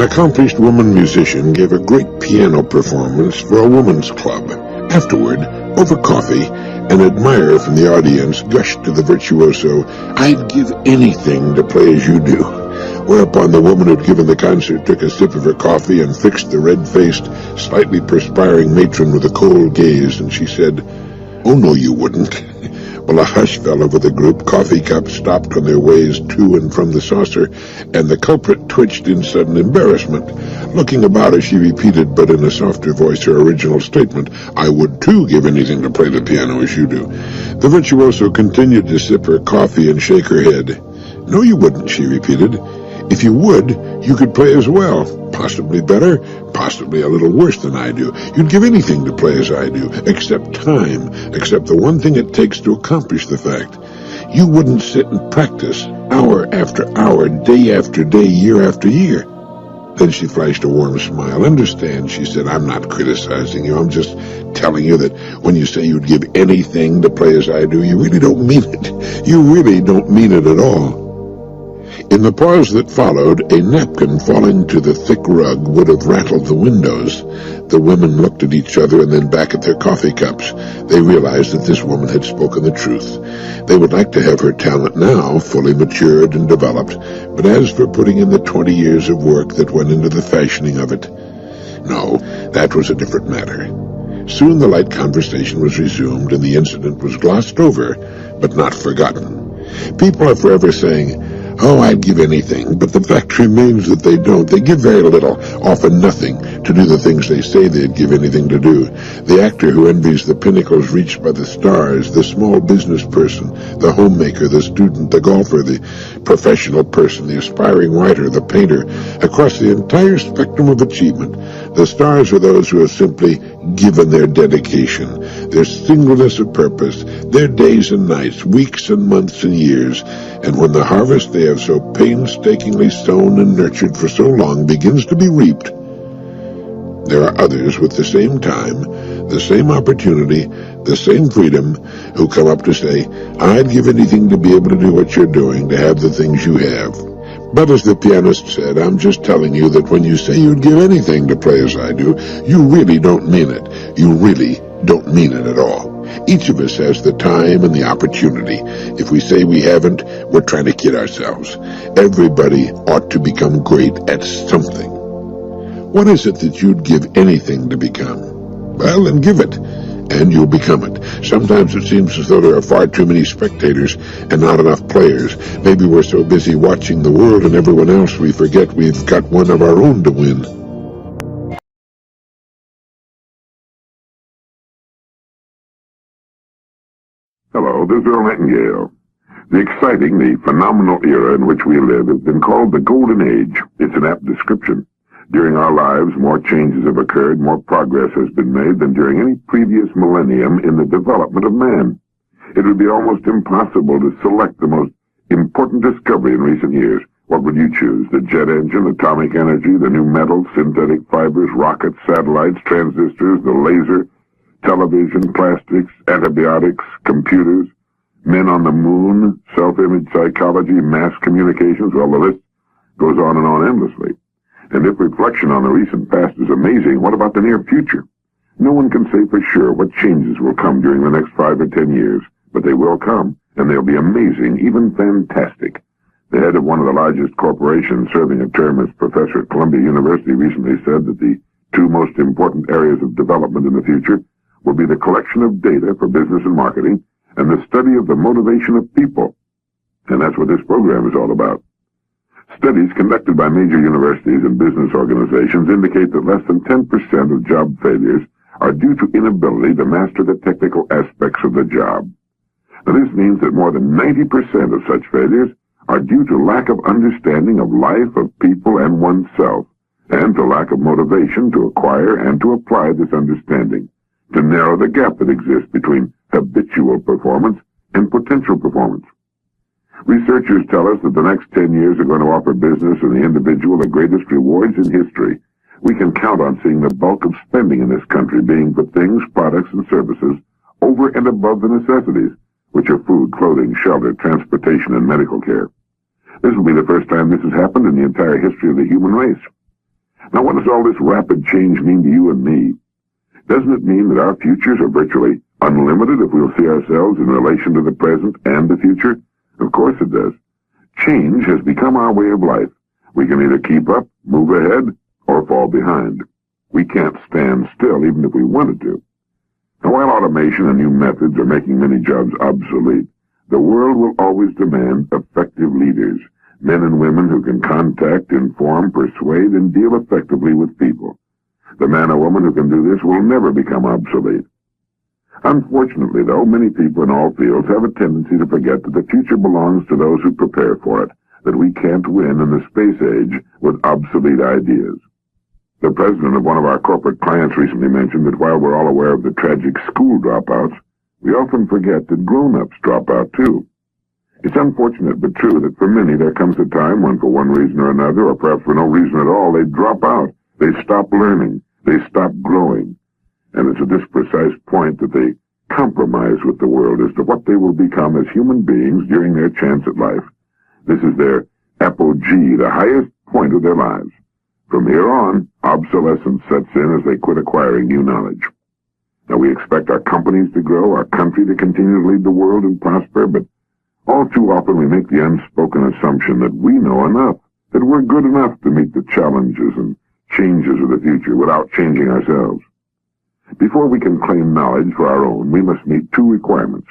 accomplished woman musician gave a great piano performance for a woman's club. Afterward, over coffee, an admirer from the audience gushed to the virtuoso, "I'd give anything to play as you do." Whereupon the woman who'd given the concert took a sip of her coffee and fixed the red-faced, slightly perspiring matron with a cold gaze, and she said, "Oh, no, you wouldn't." Well, a hush fell over the group, coffee cups stopped on their ways to and from the saucer, and the culprit twitched in sudden embarrassment. Looking about as she repeated, but in a softer voice, her original statement, "I would too give anything to play the piano as you do." The virtuoso continued to sip her coffee and shake her head. "No, you wouldn't," she repeated. "If you would, you could play as well. Possibly better, possibly a little worse than I do. You'd give anything to play as I do, except time, except the one thing it takes to accomplish the fact. You wouldn't sit and practice, hour after hour, day after day, year after year." Then she flashed a warm smile. "Understand," she said, "I'm not criticizing you. I'm just telling you that when you say you'd give anything to play as I do, you really don't mean it. You really don't mean it at all." In the pause that followed, a napkin falling to the thick rug would have rattled the windows. The women looked at each other and then back at their coffee cups. They realized that this woman had spoken the truth. They would like to have her talent now, fully matured and developed, but as for putting in the 20 years of work that went into the fashioning of it, no, that was a different matter. Soon the light conversation was resumed, and the incident was glossed over, but not forgotten. People are forever saying, "Oh, I'd give anything," but the fact remains that they don't. They give very little, often nothing, to do the things they say they'd give anything to do. The actor who envies the pinnacles reached by the stars, the small business person, the homemaker, the student, the golfer, the professional person, the aspiring writer, the painter, across the entire spectrum of achievement, the stars are those who have simply given their dedication, their singleness of purpose, their days and nights, weeks and months and years, and when the harvest they have so painstakingly sown and nurtured for so long begins to be reaped, there are others with the same time, the same opportunity, the same freedom, who come up to say, "I'd give anything to be able to do what you're doing, to have the things you have." But as the pianist said, "I'm just telling you that when you say you'd give anything to play as I do, you really don't mean it. You really don't mean it at all." Each of us has the time and the opportunity. If we say we haven't, we're trying to kid ourselves. Everybody ought to become great at something. What is it that you'd give anything to become? Well, then give it, and you'll become it. Sometimes it seems as though there are far too many spectators and not enough players. Maybe we're so busy watching the world and everyone else we forget we've got one of our own to win. Hello, this is Earl Nightingale. The exciting, the phenomenal era in which we live has been called the Golden Age. It's an apt description. During our lives, more changes have occurred, more progress has been made than during any previous millennium in the development of man. It would be almost impossible to select the most important discovery in recent years. What would you choose? The jet engine, atomic energy, the new metals, synthetic fibers, rockets, satellites, transistors, the laser, television, plastics, antibiotics, computers, men on the moon, self-image psychology, mass communications. Well, the list goes on and on endlessly. And if reflection on the recent past is amazing, what about the near future? No one can say for sure what changes will come during the next 5 or 10 years, but they will come, and they'll be amazing, even fantastic. The head of one of the largest corporations, serving a term as professor at Columbia University, recently said that the two most important areas of development in the future will be the collection of data for business and marketing and the study of the motivation of people. And that's what this program is all about. Studies conducted by major universities and business organizations indicate that less than 10% of job failures are due to inability to master the technical aspects of the job. Now, this means that more than 90% of such failures are due to lack of understanding of life, of people, and oneself, and to lack of motivation to acquire and to apply this understanding, to narrow the gap that exists between habitual performance and potential performance. Researchers tell us that the next 10 years are going to offer business and the individual the greatest rewards in history. We can count on seeing the bulk of spending in this country being for things, products, and services over and above the necessities, which are food, clothing, shelter, transportation, and medical care. This will be the first time this has happened in the entire history of the human race. Now, what does all this rapid change mean to you and me? Doesn't it mean that our futures are virtually unlimited if we'll see ourselves in relation to the present and the future? Of course it does. Change has become our way of life. We can either keep up, move ahead, or fall behind. We can't stand still even if we wanted to. Now, while automation and new methods are making many jobs obsolete, the world will always demand effective leaders, men and women who can contact, inform, persuade, and deal effectively with people. The man or woman who can do this will never become obsolete. Unfortunately, though, many people in all fields have a tendency to forget that the future belongs to those who prepare for it, that we can't win in the space age with obsolete ideas. The president of one of our corporate clients recently mentioned that while we're all aware of the tragic school dropouts, we often forget that grown-ups drop out too. It's unfortunate but true that for many there comes a time when for one reason or another, or perhaps for no reason at all, they drop out. They stop learning. They stop growing. And it's at this precise point that they compromise with the world as to what they will become as human beings during their chance at life. This is their apogee, the highest point of their lives. From here on, obsolescence sets in as they quit acquiring new knowledge. Now, we expect our companies to grow, our country to continue to lead the world and prosper, but all too often we make the unspoken assumption that we know enough, that we're good enough to meet the challenges and changes of the future without changing ourselves. Before we can claim knowledge for our own, we must meet two requirements.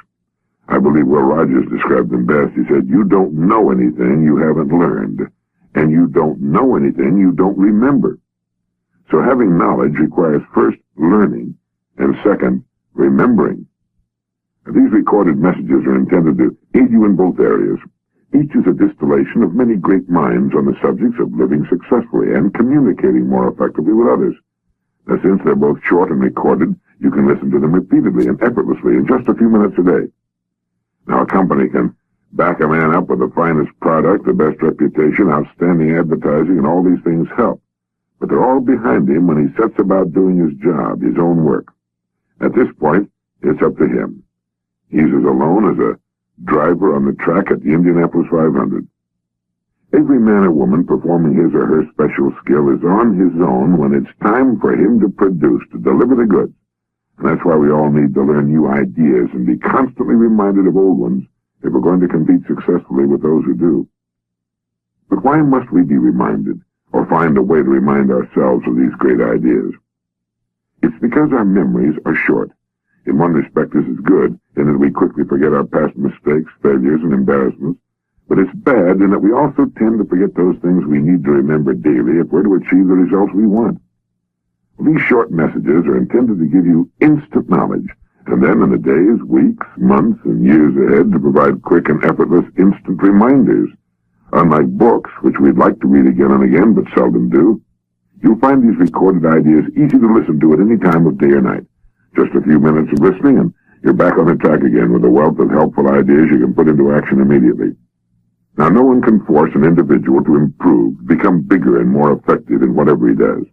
I believe Will Rogers described them best. He said, "You don't know anything you haven't learned, and you don't know anything you don't remember." So having knowledge requires first learning, and second, remembering. These recorded messages are intended to aid you in both areas. Each is a distillation of many great minds on the subjects of living successfully and communicating more effectively with others. Now, since they're both short and recorded, you can listen to them repeatedly and effortlessly in just a few minutes a day. Now, a company can back a man up with the finest product, the best reputation, outstanding advertising, and all these things help. But they're all behind him when he sets about doing his job, his own work. At this point, it's up to him. He's as alone as a driver on the track at the Indianapolis 500. Every man or woman performing his or her special skill is on his own when it's time for him to produce, to deliver the goods. And that's why we all need to learn new ideas and be constantly reminded of old ones if we're going to compete successfully with those who do. But why must we be reminded, or find a way to remind ourselves of these great ideas? It's because our memories are short. In one respect, this is good, in that we quickly forget our past mistakes, failures, and embarrassments. But it's bad in that we also tend to forget those things we need to remember daily if we're to achieve the results we want. These short messages are intended to give you instant knowledge, and then in the days, weeks, months, and years ahead to provide quick and effortless instant reminders. Unlike books, which we'd like to read again and again but seldom do, you'll find these recorded ideas easy to listen to at any time of day or night. Just a few minutes of listening, and you're back on the track again with a wealth of helpful ideas you can put into action immediately. Now, no one can force an individual to improve, become bigger and more effective in whatever he does.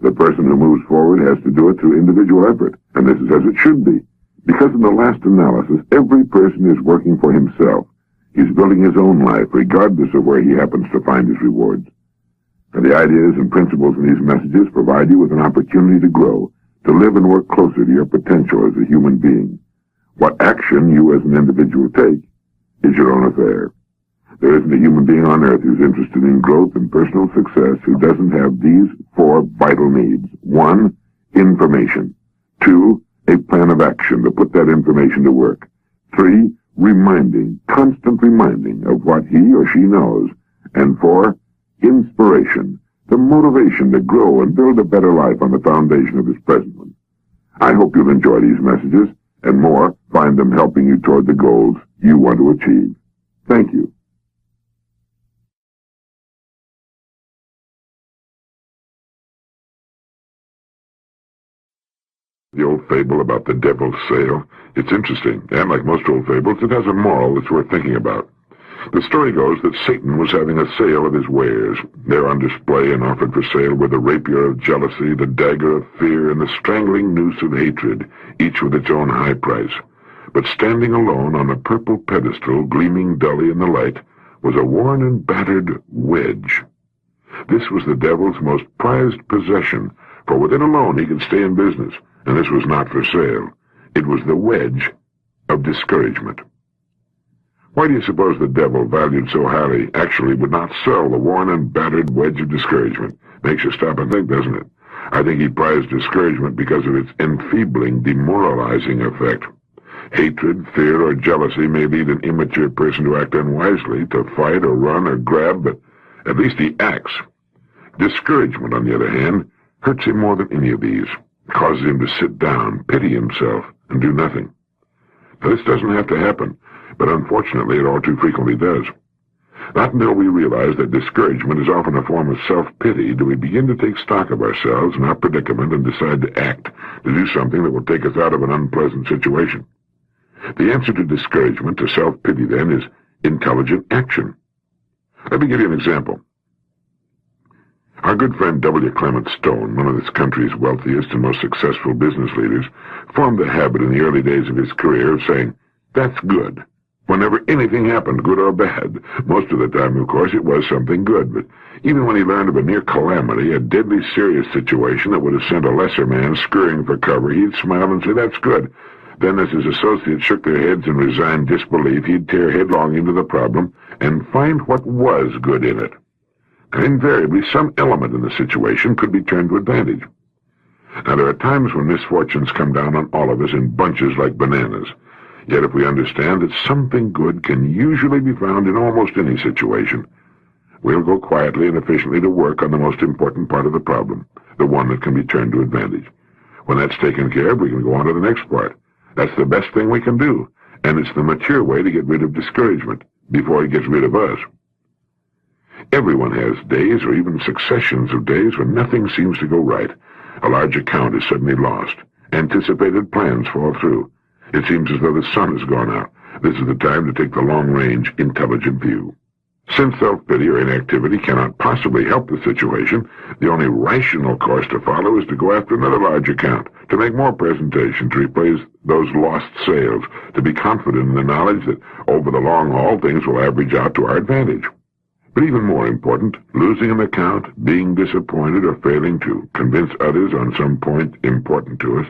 The person who moves forward has to do it through individual effort, and this is as it should be. Because in the last analysis, every person is working for himself. He's building his own life, regardless of where he happens to find his rewards. And the ideas and principles in these messages provide you with an opportunity to grow, to live and work closer to your potential as a human being. What action you as an individual take is your own affair. There isn't a human being on earth who's interested in growth and personal success who doesn't have these four vital needs. 1, information. 2, a plan of action to put that information to work. 3, constant reminding of what he or she knows. And 4, inspiration, the motivation to grow and build a better life on the foundation of his present one. I hope you'll enjoy these messages, and more, find them helping you toward the goals you want to achieve. Thank you. The old fable about the devil's sale. It's interesting, and like most old fables, it has a moral that's worth thinking about. The story goes that Satan was having a sale of his wares. There on display and offered for sale were the rapier of jealousy, the dagger of fear, and the strangling noose of hatred, each with its own high price. But standing alone on a purple pedestal, gleaming dully in the light, was a worn and battered wedge. This was the devil's most prized possession, for with it alone he could stay in business, and this was not for sale. It was the wedge of discouragement. Why do you suppose the devil, valued so highly, actually would not sell the worn and battered wedge of discouragement? Makes you stop and think, doesn't it? I think he prized discouragement because of its enfeebling, demoralizing effect. Hatred, fear, or jealousy may lead an immature person to act unwisely, to fight or run or grab, but at least he acts. Discouragement, on the other hand, hurts him more than any of these. It causes him to sit down, pity himself, and do nothing. Now, this doesn't have to happen, but unfortunately it all too frequently does. Not until we realize that discouragement is often a form of self-pity do we begin to take stock of ourselves and our predicament and decide to act, to do something that will take us out of an unpleasant situation. The answer to discouragement, to self-pity then, is intelligent action. Let me give you an example. Our good friend W. Clement Stone, one of this country's wealthiest and most successful business leaders, formed the habit in the early days of his career of saying, "That's good." Whenever anything happened, good or bad, most of the time, of course, it was something good, but even when he learned of a near calamity, a deadly serious situation that would have sent a lesser man scurrying for cover, he'd smile and say, "That's good." Then, as his associates shook their heads in resigned disbelief, he'd tear headlong into the problem and find what was good in it. And invariably, some element in the situation could be turned to advantage. Now, there are times when misfortunes come down on all of us in bunches like bananas. Yet if we understand that something good can usually be found in almost any situation, we'll go quietly and efficiently to work on the most important part of the problem, the one that can be turned to advantage. When that's taken care of, we can go on to the next part. That's the best thing we can do, and it's the mature way to get rid of discouragement before it gets rid of us. Everyone has days or even successions of days when nothing seems to go right. A large account is suddenly lost. Anticipated plans fall through. It seems as though the sun has gone out. This is the time to take the long-range, intelligent view. Since self-pity or inactivity cannot possibly help the situation, the only rational course to follow is to go after another large account, to make more presentation, to replace those lost sales, to be confident in the knowledge that over the long haul things will average out to our advantage. But even more important, losing an account, being disappointed, or failing to convince others on some point important to us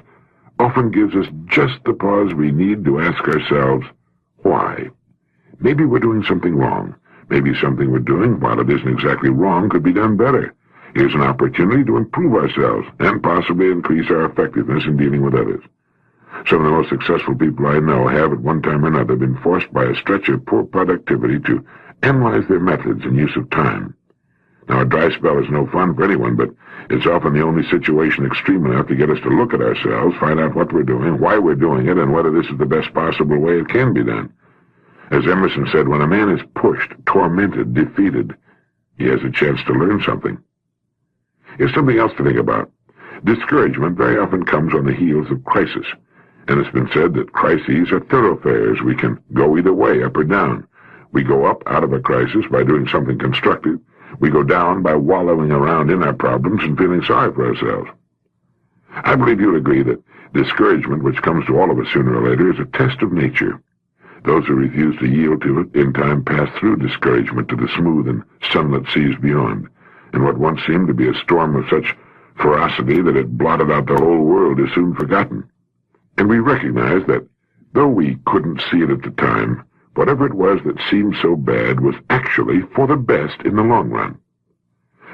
often gives us just the pause we need to ask ourselves, why? Maybe we're doing something wrong. Maybe something we're doing, while it isn't exactly wrong, could be done better. Here's an opportunity to improve ourselves and possibly increase our effectiveness in dealing with others. Some of the most successful people I know have, at one time or another, been forced by a stretch of poor productivity to analyze their methods and use of time. Now, a dry spell is no fun for anyone, but it's often the only situation extreme enough to get us to look at ourselves, find out what we're doing, why we're doing it, and whether this is the best possible way it can be done. As Emerson said, when a man is pushed, tormented, defeated, he has a chance to learn something. Here's something else to think about. Discouragement very often comes on the heels of crisis, and it's been said that crises are thoroughfares. We can go either way, up or down. We go up out of a crisis by doing something constructive. We go down by wallowing around in our problems and feeling sorry for ourselves. I believe you'll agree that discouragement, which comes to all of us sooner or later, is a test of nature. Those who refuse to yield to it in time pass through discouragement to the smooth and sunlit seas beyond, and what once seemed to be a storm of such ferocity that it blotted out the whole world is soon forgotten. And we recognize that, though we couldn't see it at the time, whatever it was that seemed so bad was actually for the best in the long run.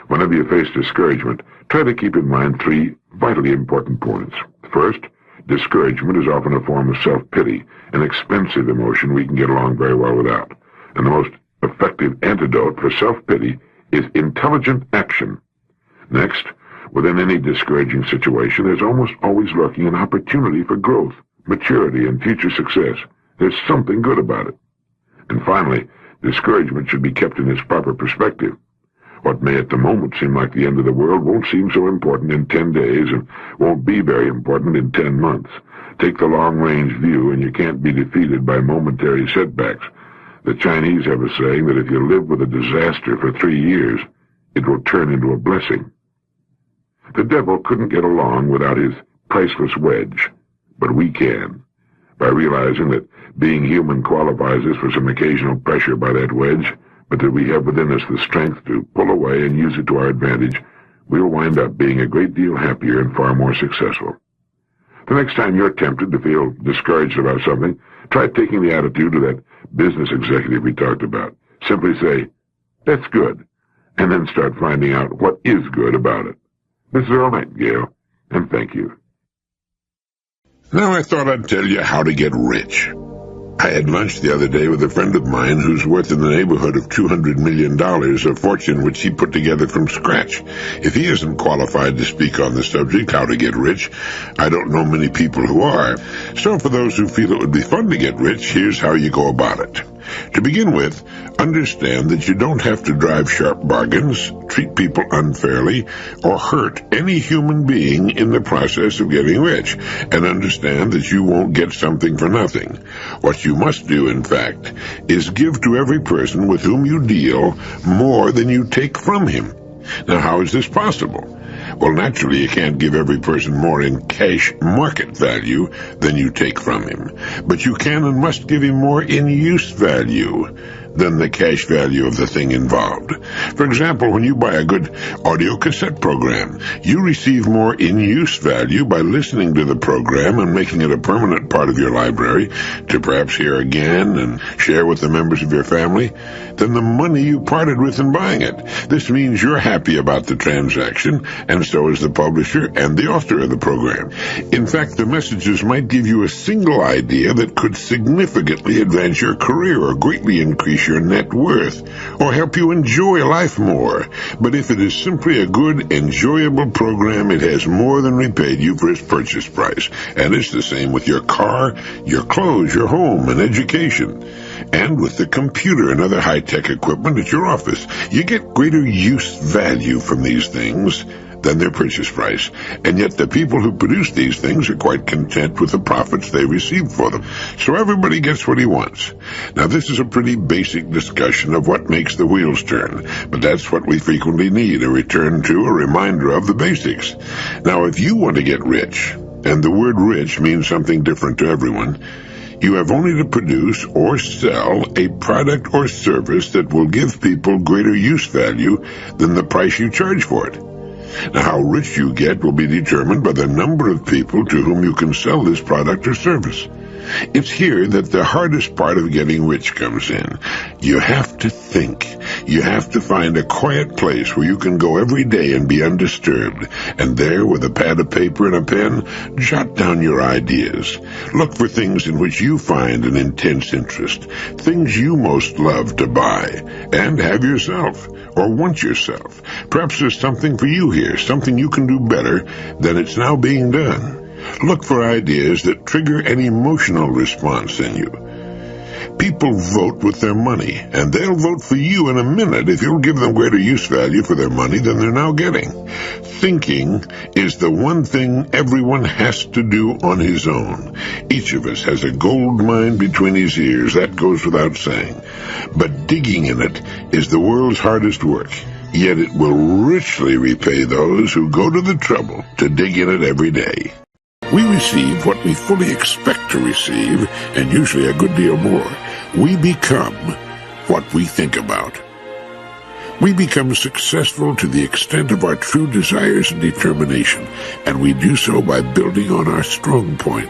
Whenever you face discouragement, try to keep in mind three vitally important points. First, discouragement is often a form of self-pity, an expensive emotion we can get along very well without. And the most effective antidote for self-pity is intelligent action. Next, within any discouraging situation, there's almost always lurking an opportunity for growth, maturity, and future success. There's something good about it. And finally, discouragement should be kept in its proper perspective. What may at the moment seem like the end of the world won't seem so important in 10 days and won't be very important in 10 months. Take the long-range view, and you can't be defeated by momentary setbacks. The Chinese have a saying that if you live with a disaster for 3 years, it will turn into a blessing. The devil couldn't get along without his priceless wedge, but we can. By realizing that being human qualifies us for some occasional pressure by that wedge, but that we have within us the strength to pull away and use it to our advantage, we'll wind up being a great deal happier and far more successful. The next time you're tempted to feel discouraged about something, try taking the attitude of that business executive we talked about. Simply say, "That's good," and then start finding out what is good about it. This is Earl Nightingale, and thank you. Now I thought I'd tell you how to get rich. I had lunch the other day with a friend of mine who's worth in the neighborhood of $200 million, a fortune which he put together from scratch. If he isn't qualified to speak on the subject, how to get rich, I don't know many people who are. So for those who feel it would be fun to get rich, here's how you go about it. To begin with, understand that you don't have to drive sharp bargains, treat people unfairly, or hurt any human being in the process of getting rich, and understand that you won't get something for nothing. What you must do, in fact, is give to every person with whom you deal more than you take from him. Now, how is this possible? Well, naturally, you can't give every person more in cash market value than you take from him, but you can and must give him more in use value than the cash value of the thing involved. For example, when you buy a good audio cassette program, you receive more in-use value by listening to the program and making it a permanent part of your library to perhaps hear again and share with the members of your family than the money you parted with in buying it. This means you're happy about the transaction, and so is the publisher and the author of the program. In fact, the messages might give you a single idea that could significantly advance your career or greatly increase your net worth, or help you enjoy life more. But if it is simply a good, enjoyable program, it has more than repaid you for its purchase price. And it's the same with your car, your clothes, your home, and education. And with the computer and other high-tech equipment at your office, you get greater use value from these things than their purchase price, and yet the people who produce these things are quite content with the profits they receive for them. So everybody gets what he wants. Now, this is a pretty basic discussion of what makes the wheels turn, but that's what we frequently need, a return to, a reminder of the basics. Now, if you want to get rich, and the word rich means something different to everyone, you have only to produce or sell a product or service that will give people greater use value than the price you charge for it. Now, how rich you get will be determined by the number of people to whom you can sell this product or service. It's here that the hardest part of getting rich comes in. You have to think. You have to find a quiet place where you can go every day and be undisturbed, and there, with a pad of paper and a pen, jot down your ideas. Look for things in which you find an intense interest, things you most love to buy, and have yourself, or want yourself. Perhaps there's something for you here, something you can do better than it's now being done. Look for ideas that trigger an emotional response in you. People vote with their money, and they'll vote for you in a minute if you'll give them greater use value for their money than they're now getting. Thinking is the one thing everyone has to do on his own. Each of us has a gold mine between his ears, that goes without saying. But digging in it is the world's hardest work, yet it will richly repay those who go to the trouble to dig in it every day. We receive what we fully expect to receive, and usually a good deal more. We become what we think about. We become successful to the extent of our true desires and determination, and we do so by building on our strong point.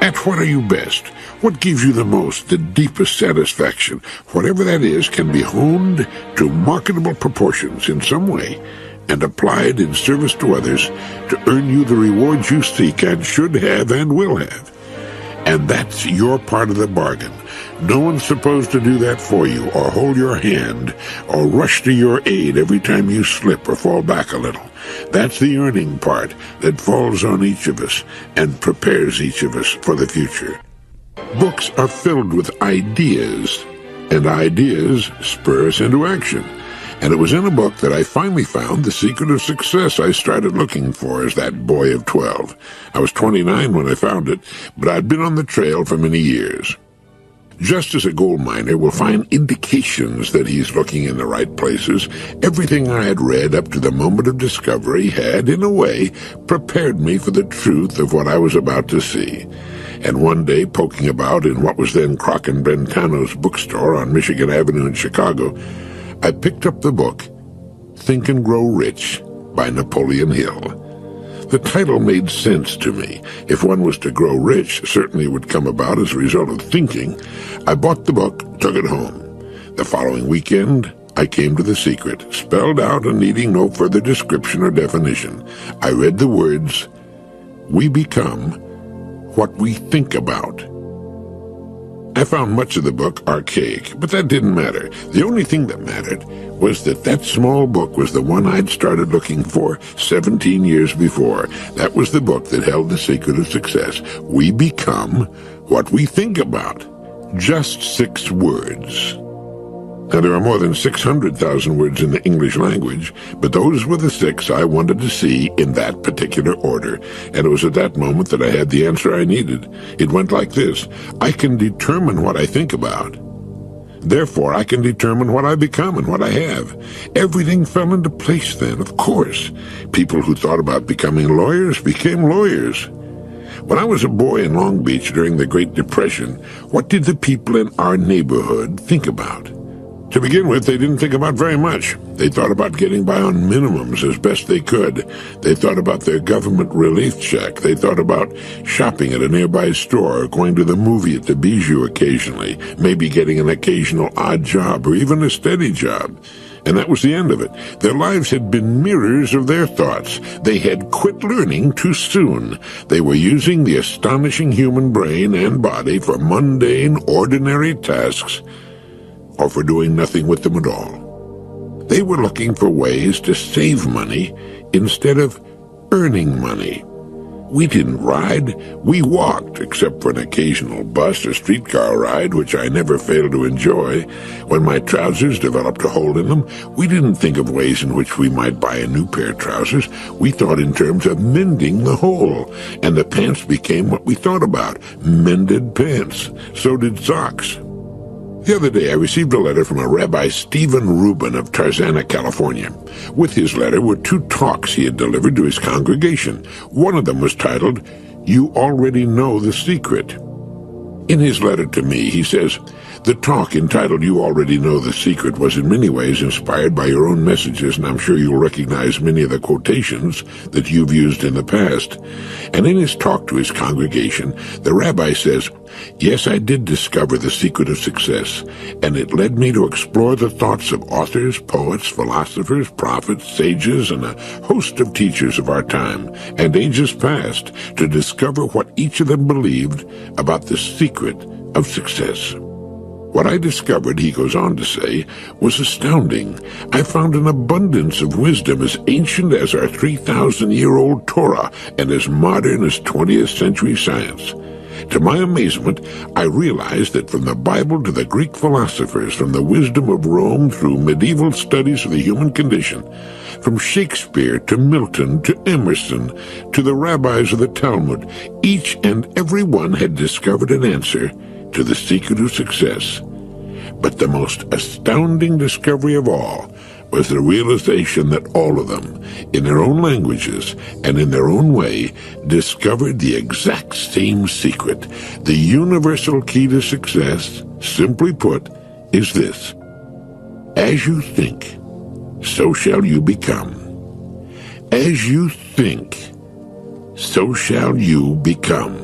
At what are you best? What gives you the most, the deepest satisfaction? Whatever that is can be honed to marketable proportions in some way, and applied in service to others to earn you the rewards you seek and should have and will have. And that's your part of the bargain. No one's supposed to do that for you, or hold your hand, or rush to your aid every time you slip or fall back a little. That's the earning part that falls on each of us and prepares each of us for the future. Books are filled with ideas, and ideas spur us into action. And it was in a book that I finally found the secret of success I started looking for as that boy of 12. I was 29 when I found it, but I'd been on the trail for many years. Just as a gold miner will find indications that he's looking in the right places, everything I had read up to the moment of discovery had, in a way, prepared me for the truth of what I was about to see. And one day, poking about in what was then Croc and Brentano's bookstore on Michigan Avenue in Chicago, I picked up the book, Think and Grow Rich by Napoleon Hill. The title made sense to me. If one was to grow rich, certainly it would come about as a result of thinking. I bought the book, took it home. The following weekend, I came to The Secret, spelled out and needing no further description or definition. I read the words, "We become what we think about." I found much of the book archaic, but that didn't matter. The only thing that mattered was that small book was the one I'd started looking for 17 years before. That was the book that held the secret of success. We become what we think about. Just 6 words. Now, there are more than 600,000 words in the English language, but those were the 6 I wanted to see in that particular order, and it was at that moment that I had the answer I needed. It went like this: I can determine what I think about. Therefore, I can determine what I become and what I have. Everything fell into place then, of course. People who thought about becoming lawyers became lawyers. When I was a boy in Long Beach during the Great Depression, what did the people in our neighborhood think about? To begin with, they didn't think about very much. They thought about getting by on minimums as best they could. They thought about their government relief check. They thought about shopping at a nearby store, going to the movie at the Bijou occasionally, maybe getting an occasional odd job or even a steady job. And that was the end of it. Their lives had been mirrors of their thoughts. They had quit learning too soon. They were using the astonishing human brain and body for mundane, ordinary tasks, or for doing nothing with them at all. They were looking for ways to save money instead of earning money. We didn't ride, we walked, except for an occasional bus or streetcar ride, which I never failed to enjoy. When my trousers developed a hole in them, we didn't think of ways in which we might buy a new pair of trousers. We thought in terms of mending the hole, and the pants became what we thought about, mended pants. So did socks. The other day I received a letter from a Rabbi Stephen Rubin of Tarzana, California. With his letter were 2 talks he had delivered to his congregation. One of them was titled, "You Already Know the Secret." In his letter to me, he says, "The talk entitled You Already Know the Secret was in many ways inspired by your own messages, and I'm sure you'll recognize many of the quotations that you've used in the past." And in his talk to his congregation, the rabbi says, "Yes, I did discover the secret of success, and it led me to explore the thoughts of authors, poets, philosophers, prophets, sages, and a host of teachers of our time and ages past to discover what each of them believed about the secret of success." What I discovered, he goes on to say, was astounding. I found an abundance of wisdom as ancient as our 3,000-year-old Torah and as modern as 20th century science. To my amazement, I realized that from the Bible to the Greek philosophers, from the wisdom of Rome through medieval studies of the human condition, from Shakespeare to Milton to Emerson to the rabbis of the Talmud, each and every one had discovered an answer to the secret of success. But the most astounding discovery of all was the realization that all of them, in their own languages and in their own way, discovered the exact same secret. The universal key to success, simply put, is this: as you think, so shall you become. As you think, so shall you become.